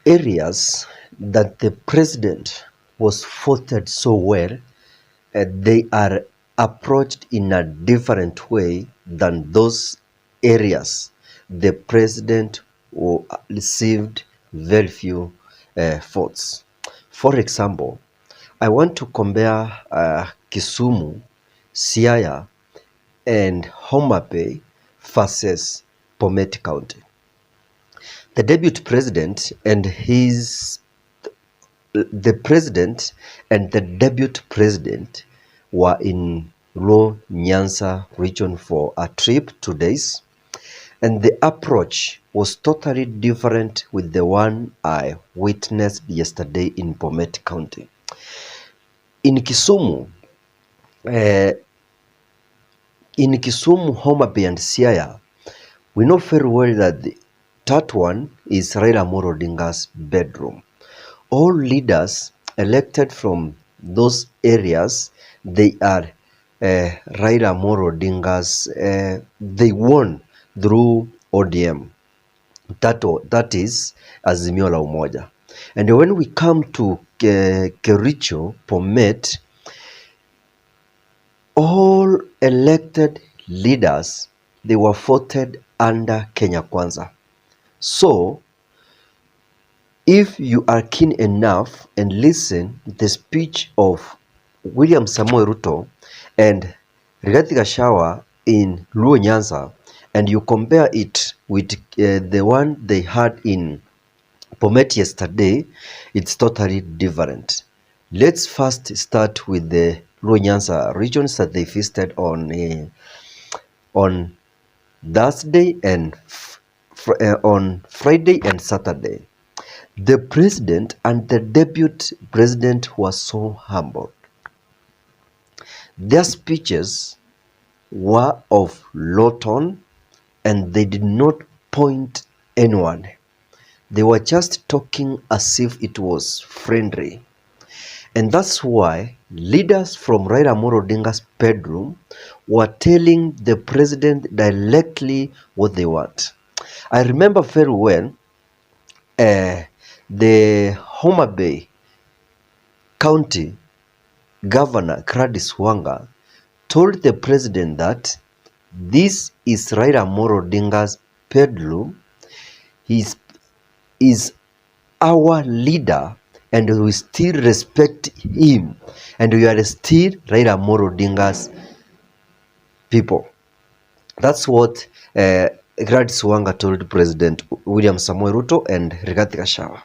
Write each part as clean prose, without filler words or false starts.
areas that the president was voted so well, they are approached in a different way than those areas the president received very few votes. For example, I want to compare Kisumu, Siaya, and Homa Bay versus Bomet County. The deputy president and the president and the deputy president were in Nyanza region for a trip 2 days, and the approach was totally different with the one I witnessed yesterday in Bomet County. In Kisumu, Homa Bay and Siaya, we know very well that that one is Raila Amolo Odinga's bedroom. All leaders elected from those areas, they are Raila Amolo Odinga's, they won through ODM. That is Azimio la Umoja. And when we come to Kericho, Bomet, all elected leaders, they were voted under Kenya Kwanza. So, if you are keen enough and listen the speech of William Samoei Ruto and Rigathi Gachagua in Nyanza, and you compare it with the one they had in Bomet yesterday, it's totally different. Let's first start with the Nyanza regions that they visited on Thursday and on Friday and Saturday. The president and the deputy president were so humble. Their speeches were of low tone and they did not point anyone. They were just talking as if it was friendly. And that's why leaders from Raila Amolo Odinga's bedroom were telling the president directly what they want. I remember very well the Homa Bay County Governor Gladys Wanga told the president that this is Raila Amolo Odinga's bedroom. He is our leader and we still respect him and we are still Raila Amolo Odinga's people. That's what Gladys Wanga told President William Samoei Ruto and Rigathi Gachagua.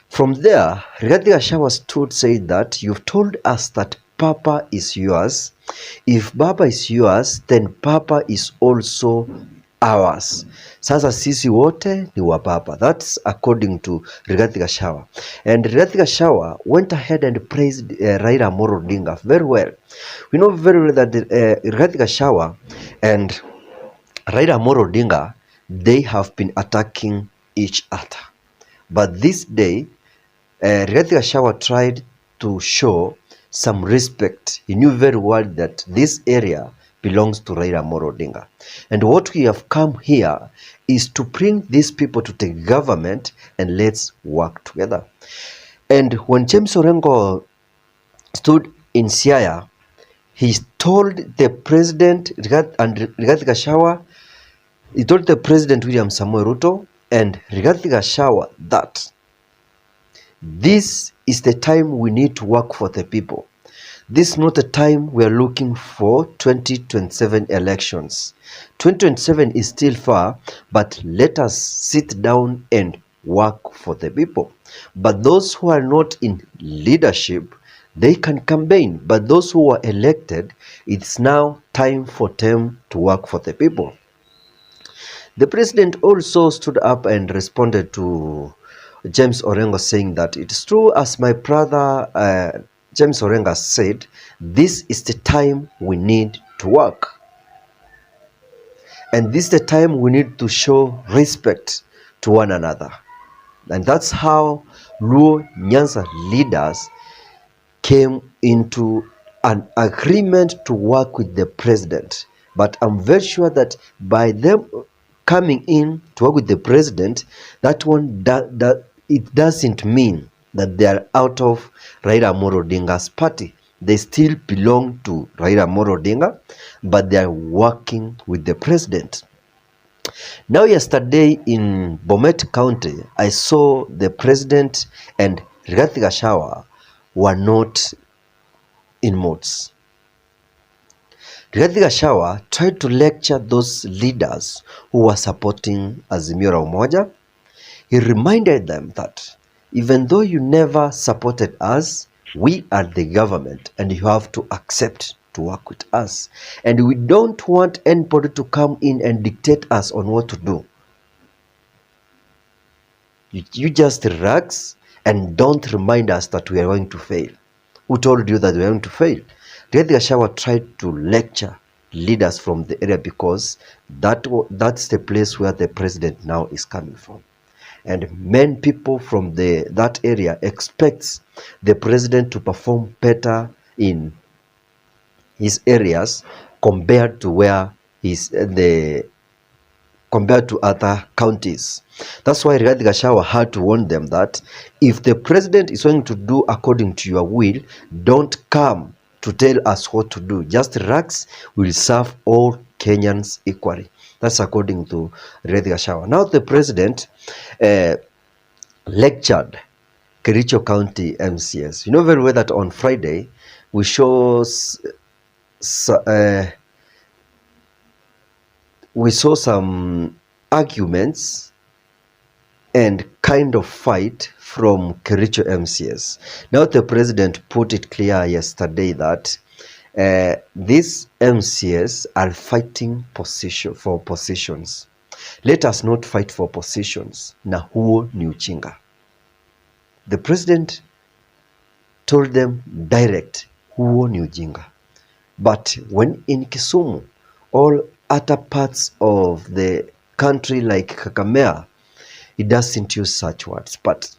From there, Rigathi Gachagua stood said that you've told us that Papa is yours. If Baba is yours, then Papa is also ours. Sasa sisi wote ni wa Papa. That's according to Rigathi Gachagua. And Rigathi Gachagua went ahead and praised Raila Amolo Odinga very well. We know very well that Rigathi Gachagua and Raila Amolo Odinga, they have been attacking each other. But this day, Rigathi Gachagua tried to show some respect. He knew very well that this area belongs to Raila Amolo Odinga. And what we have come here is to bring these people to the government and let's work together. And when James Orengo stood in Siaya, he told the president and Rigathi Gachagua, he told the president William Samoei Ruto and Rigathi Gachagua that this is the time we need to work for the people. This is not the time we are looking for 2027 elections. 2027 is still far, but let us sit down and work for the people. But those who are not in leadership, they can campaign. But those who are elected, it's now time for them to work for the people. The president also stood up and responded to James Orengo saying that it's true as my brother James Orengo said, this is the time we need to work. And this is the time we need to show respect to one another. And that's how Nyanza leaders came into an agreement to work with the president. But I'm very sure that by them coming in to work with the president, that one it doesn't mean that they are out of Raila Amolo Odinga's party. They still belong to Raila Amolo Odinga, but they are working with the president. Now, yesterday in Bomet County, I saw the president and Rigathi Gachagua were not in moods. Rigathi Gachagua tried to lecture those leaders who were supporting Azimio la Umoja. He reminded them that even though you never supported us, we are the government and you have to accept to work with us. And we don't want anybody to come in and dictate us on what to do. You just relax and don't remind us that we are going to fail. Who told you that we are going to fail? Rigathi Gachagua tried to lecture leaders from the area because that's the place where the president now is coming from. And many people from that area expects the president to perform better in his areas compared to where compared to other counties. That's why Rigathi Gachagua had to warn them that if the president is going to do according to your will, don't come to tell us what to do. Just relax, we'll serve all Kenyans equally. That's according to Rigathi Gachagua. Now the president lectured Kericho County MCS. You know very well that on Friday we saw some arguments and kind of fight from Kericho MCS. Now the president put it clear yesterday that these MCS are fighting for positions. Let us not fight for positions. Na huo ni ujinga. The president told them direct, huo ni ujinga. But when in Kisumu, all other parts of the country like Kakamega, he doesn't use such words. But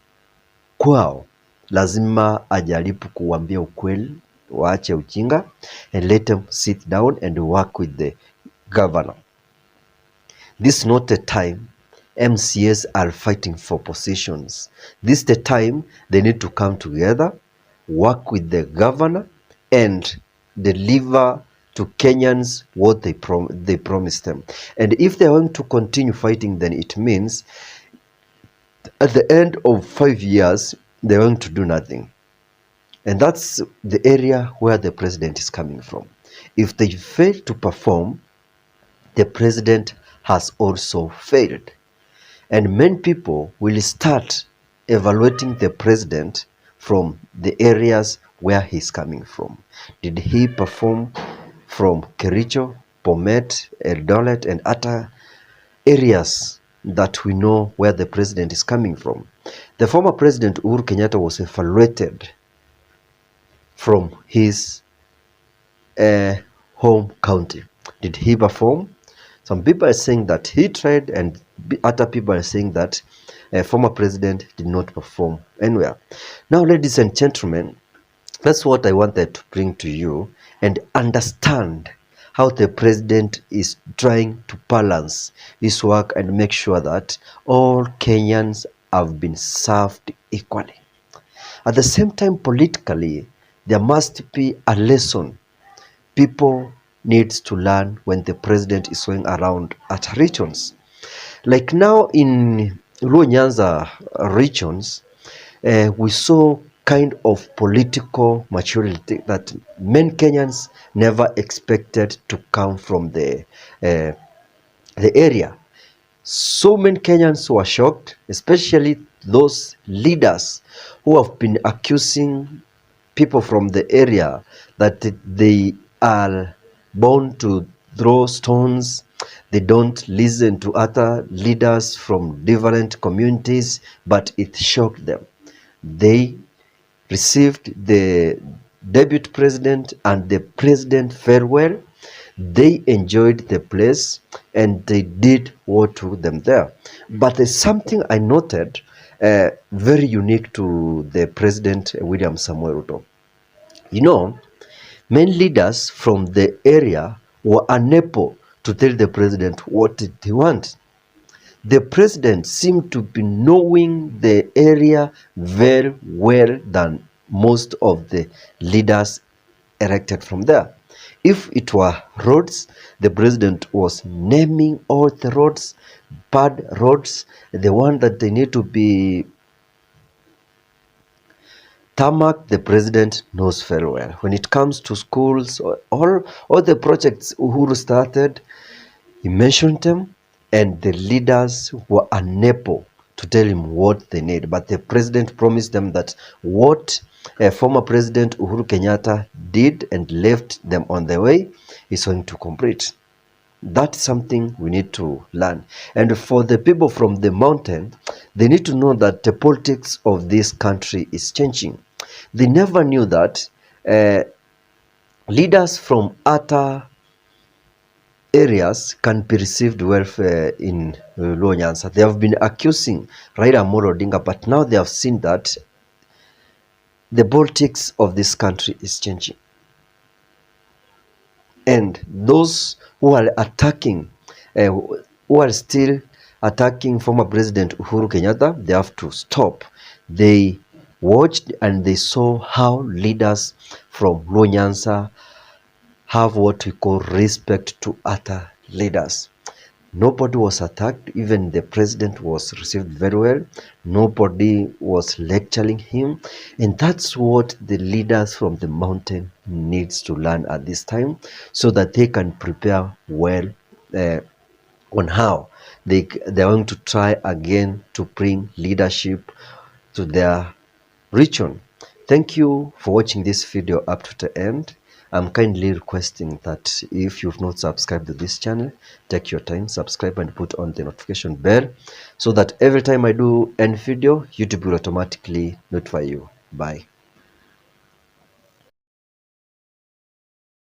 kwao lazima ajaribu kuambia ukweli, waache ujinga, and let them sit down and work with the governor. This is not the time MCAs are fighting for positions. This is the time they need to come together, work with the governor, and deliver to Kenyans what they promised them. And if they are going to continue fighting, then it means at the end of 5 years, they're going to do nothing. And that's the area where the president is coming from. If they fail to perform, the president has also failed. And many people will start evaluating the president from the areas where he's coming from. Did he perform from Kericho, Bomet, Eldoret, and other areas that we know where the president is coming from? The former president Uhuru Kenyatta was evaluated from his home county. Did he perform? Some people are saying that he tried, and other people are saying that former president did not perform anywhere. Now, ladies and gentlemen, that's what I wanted to bring to you and understand how the president is trying to balance his work and make sure that all Kenyans have been served equally. At the same time, politically, there must be a lesson people needs to learn when the president is going around at regions. Like now in Nyanza regions, we saw kind of political maturity that many Kenyans never expected to come from the area. So many Kenyans were shocked, especially those leaders who have been accusing people from the area that they are born to throw stones, they don't listen to other leaders from different communities, but it shocked them. They received the deputy president and the president farewell. They enjoyed the place and they did what took them there. But there's something I noted very unique to the president William Samuel Ruto. You know, many leaders from the area were unable to tell the president what did he want. The president seemed to be knowing the area very well than most of the leaders elected from there. If it were roads, the president was naming all the roads, bad roads, the one that they need to be tarmac. The president knows very well. When it comes to schools, all the projects Uhuru started, he mentioned them, and the leaders were unable to tell him what they need. But the president promised them that what former President Uhuru Kenyatta did and left them on the way is going to complete. That's something we need to learn. And for the people from the mountain, they need to know that the politics of this country is changing. They never knew that leaders from other areas can be received welfare in Nyanza. They have been accusing Raila Amolo Odinga, but now they have seen that the politics of this country is changing. And those who are attacking, who are still attacking former President Uhuru Kenyatta, they have to stop. They watched and they saw how leaders from Nyanza have what we call respect to other leaders. Nobody was attacked. Even the president was received very well. Nobody was lecturing him. And that's what the leaders from the mountain needs to learn at this time, so that they can prepare well on how they're going to try again to bring leadership to their region. Thank you for watching this video up to the end. I'm kindly requesting that if you've not subscribed to this channel, take your time, subscribe and put on the notification bell, so that every time I do any video, YouTube will automatically notify you. Bye.